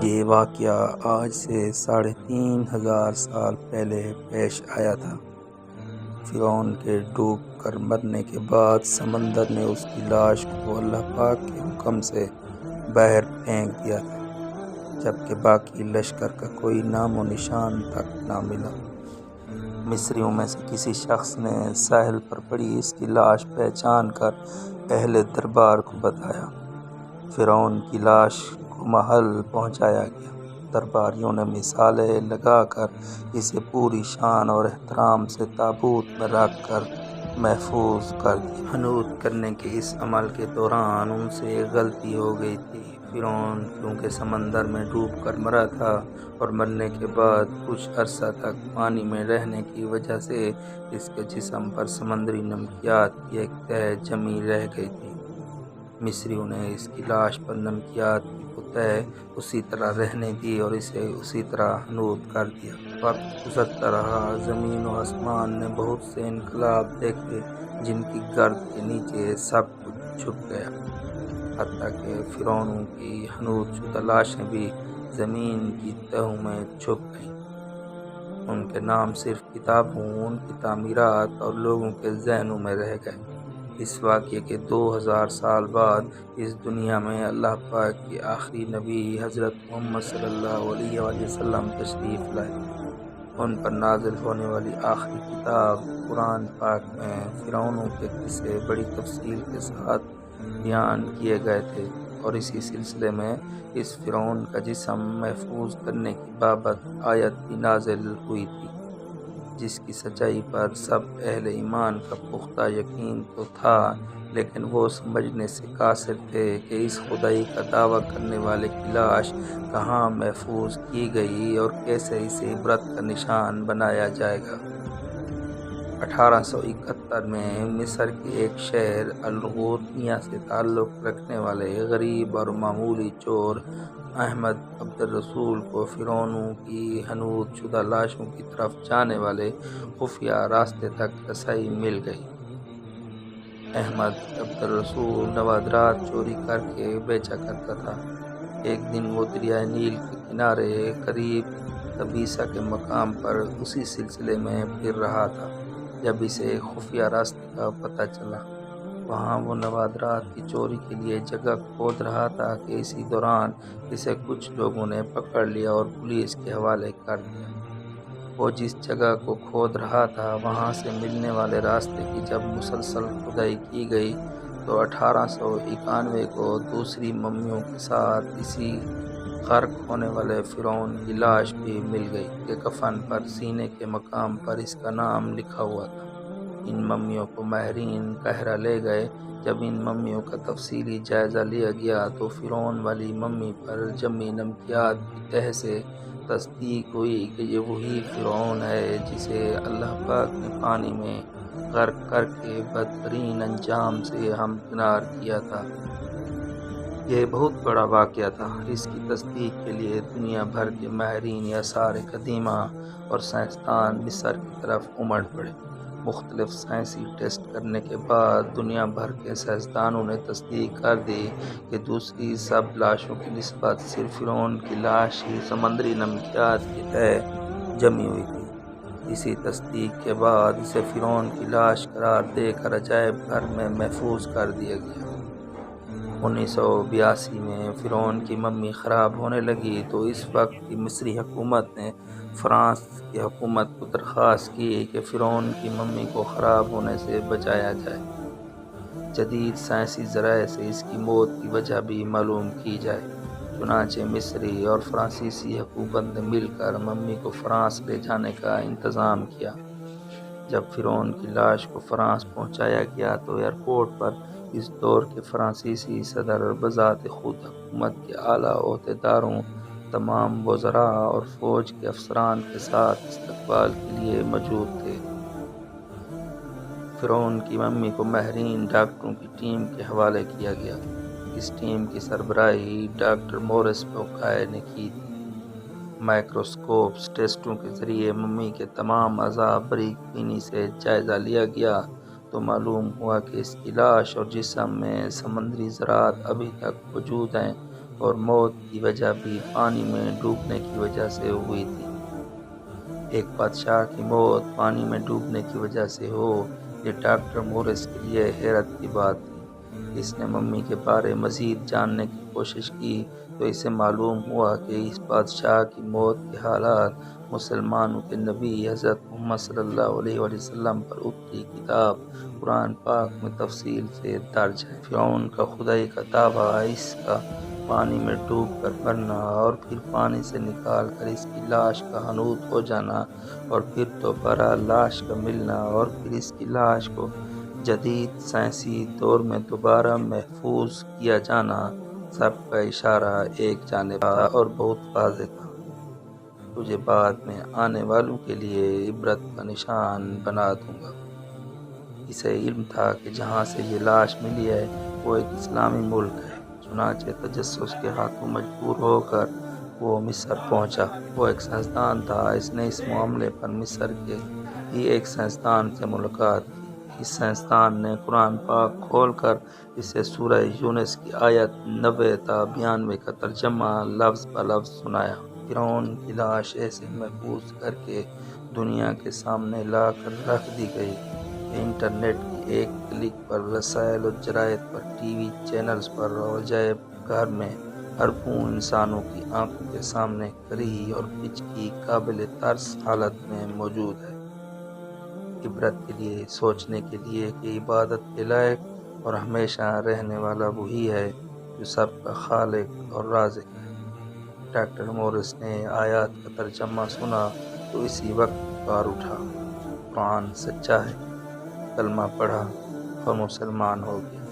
یہ واقعہ آج سے 3500 سال پہلے پیش آیا تھا۔ فرعون کے ڈوب کر مرنے کے بعد سمندر نے اس کی لاش کو اللہ پاک کے حکم سے باہر پھینک دیا تھا، جبکہ باقی لشکر کا کوئی نام و نشان تک نہ ملا۔ مصریوں میں سے کسی شخص نے ساحل پر پڑی اس کی لاش پہچان کر اہل دربار کو بتایا۔ فرعون کی لاش کو محل پہنچایا گیا۔ درباریوں نے مثالیں لگا کر اسے پوری شان اور احترام سے تابوت میں رکھ کر محفوظ کر دیا۔ حنوط کرنے کے اس عمل کے دوران ان سے ایک غلطی ہو گئی تھی۔ فرعون کیونکہ سمندر میں ڈوب کر مرا تھا اور مرنے کے بعد کچھ عرصہ تک پانی میں رہنے کی وجہ سے اس کے جسم پر سمندری نمکیات کی ایک تہہ جمی رہ گئی تھی۔ مصریوں نے اس کی لاش پر نمکیات کی وہ تہہ اسی طرح رہنے دی اور اسے اسی طرح حنوط کر دیا۔ وقت گزرتا رہا، زمین و آسمان نے بہت سے انقلاب دیکھے جن کی گرد کے نیچے سب کچھ چھپ گیا، حتیٰ کہ فرعونوں کی حنوط شدہ لاشیں بھی زمین کی تہوں میں چھپ گئیں۔ ان کے نام صرف کتابوں، ان کی تعمیرات اور لوگوں کے ذہنوں میں رہ گئے۔ اس واقعے کے 2000 سال بعد اس دنیا میں اللہ پاک کے آخری نبی حضرت محمد صلی اللہ علیہ وآلہ وسلم تشریف لائے۔ ان پر نازل ہونے والی آخری کتاب قرآن پاک میں فرعونوں کے قصے بڑی تفصیل کے ساتھ بیان کیے گئے تھے، اور اسی سلسلے میں اس فرعون کا جسم محفوظ کرنے کی بابت آیت بھی نازل ہوئی تھی، جس کی سچائی پر سب اہل ایمان کا پختہ یقین تو تھا، لیکن وہ سمجھنے سے قاصر تھے کہ اس خدائی کا دعویٰ کرنے والے کی لاش کہاں محفوظ کی گئی اور کیسے اسے عبرت کا نشان بنایا جائے گا۔ 1871 میں مصر کے ایک شہر الغوطنیہ سے تعلق رکھنے والے غریب اور معمولی چور احمد عبد الرسول کو فرعونوں کی حنوط شدہ لاشوں کی طرف جانے والے خفیہ راستے تک رسائی مل گئی۔ احمد عبد الرسول نوادرات چوری کر کے بیچا کرتا تھا۔ ایک دن وہ دریائے نیل کے کنارے قریب تبیسہ کے مقام پر اسی سلسلے میں پھر رہا تھا جب اسے خفیہ راستے کا پتہ چلا۔ وہاں وہ نوادرات کی چوری کے لیے جگہ کھود رہا تھا کہ اسی دوران اسے کچھ لوگوں نے پکڑ لیا اور پولیس کے حوالے کر دیا۔ وہ جس جگہ کو کھود رہا تھا وہاں سے ملنے والے راستے کی جب مسلسل کھدائی کی گئی تو 1891 کو دوسری ممیوں کے ساتھ اسی غرق ہونے والے فرعون کی لاش بھی مل گئی کہ کفن پر سینے کے مقام پر اس کا نام لکھا ہوا تھا۔ ان ممیوں کو ماہرین قاہرہ لے گئے۔ جب ان ممیوں کا تفصیلی جائزہ لیا گیا تو فرعون والی ممی پر جمی نمکیات کی تہہ سے تصدیق ہوئی کہ یہ وہی فرعون ہے جسے اللہ پاک نے پانی میں غرق کر کے بدترین انجام سے ہمکنار کیا تھا۔ یہ بہت بڑا واقعہ تھا۔ اس کی تصدیق کے لیے دنیا بھر کے ماہرین آثار قدیمہ اور سائنسدان مصر کی طرف امڑ پڑے۔ مختلف سائنسی ٹیسٹ کرنے کے بعد دنیا بھر کے سائنسدانوں نے تصدیق کر دی کہ دوسری سب لاشوں کی نسبت صرف فرعون کی لاش ہی سمندری نمکیات کی تہہ جمی ہوئی تھی۔ اسی تصدیق کے بعد اسے فرعون کی لاش قرار دے کر عجائب گھر میں محفوظ کر دیا گیا۔ 1982 میں فرعون کی ممی خراب ہونے لگی تو اس وقت کی مصری حکومت نے فرانس کی حکومت کو درخواست کی کہ فرعون کی ممی کو خراب ہونے سے بچایا جائے۔ جدید سائنسی ذرائع سے اس کی موت کی وجہ بھی معلوم کی جائے۔ چنانچہ مصری اور فرانسیسی حکومت نے مل کر ممی کو فرانس لے جانے کا انتظام کیا۔ جب فرعون کی لاش کو فرانس پہنچایا گیا تو ایئرپورٹ پر اس دور کے فرانسیسی صدر بذات خود حکومت کے اعلیٰ عہدیداروں، تمام وزراء اور فوج کے افسران کے ساتھ استقبال کے لیے موجود تھے۔ فرعون کی ممی کو ماہرین ڈاکٹروں کی ٹیم کے حوالے کیا گیا۔ اس ٹیم کی سربراہی ڈاکٹر مورس بوکائے نے کی تھی۔ مائکروسکوپس ٹیسٹوں کے ذریعے ممی کے تمام اعضاء باریک بینی سے جائزہ لیا گیا تو معلوم ہوا کہ اس کی لاش اور جسم میں سمندری ذرات ابھی تک موجود ہیں اور موت کی وجہ بھی پانی میں ڈوبنے کی وجہ سے ہوئی تھی۔ ایک بادشاہ کی موت پانی میں ڈوبنے کی وجہ سے ہو، یہ ڈاکٹر مورس کے لیے حیرت کی بات تھی۔ اس نے ممی کے بارے مزید جاننے کی کوشش کی تو اسے معلوم ہوا کہ اس بادشاہ کی موت کے حالات مسلمانوں کے نبی حضرت محمد صلی اللہ علیہ وآلہ وسلم پر اتری کتاب قرآن پاک میں تفصیل سے درج ہے۔ فرعون کا خدائی کا دعویٰ، اس کا پانی میں ڈوب کر مرنا اور پھر پانی سے نکال کر اس کی لاش کا حنوط ہو جانا اور پھر دوبارہ لاش کا ملنا اور پھر اس کی لاش کو جدید سائنسی دور میں دوبارہ محفوظ کیا جانا، سب کا اشارہ ایک جانب تھا اور بہت واضح تھا۔ تجھے بعد میں آنے والوں کے لیے عبرت کا نشان بنا دوں گا۔ اسے علم تھا کہ جہاں سے یہ لاش ملی ہے وہ ایک اسلامی ملک ہے، چنانچہ تجسس کے ہاتھوں مجبور ہو کر وہ مصر پہنچا۔ وہ ایک سائنسدان تھا، اس نے اس معاملے پر مصر کے ہی ایک سائنسدان سے ملاقات کی۔ اس سائنسدان نے قرآن پاک کھول کر اسے سورہ یونس کی آیت 90 تا 92 کا ترجمہ لفظ بہ لفظ سنایا۔ فرعون کی لاش ایسے محفوظ کر کے دنیا کے سامنے لا کر رکھ دی گئی کہ انٹرنیٹ کی ایک کلک پر رسائل و جرائد پر، ٹی وی چینلز پر اور عجائب گھر میں اربوں انسانوں کی آنکھوں کے سامنے کری اور پچ کی قابل ترس حالت میں موجود ہے۔ عبرت کے لیے، سوچنے کے لیے کہ عبادت کے لائق اور ہمیشہ رہنے والا وہی ہے جو سب کا خالق اور رازق ہے۔ ڈاکٹر مورس نے آیات کا ترجمہ سنا تو اسی وقت پکار اٹھا، قرآن سچا ہے، کلمہ پڑھا اور مسلمان ہو گیا۔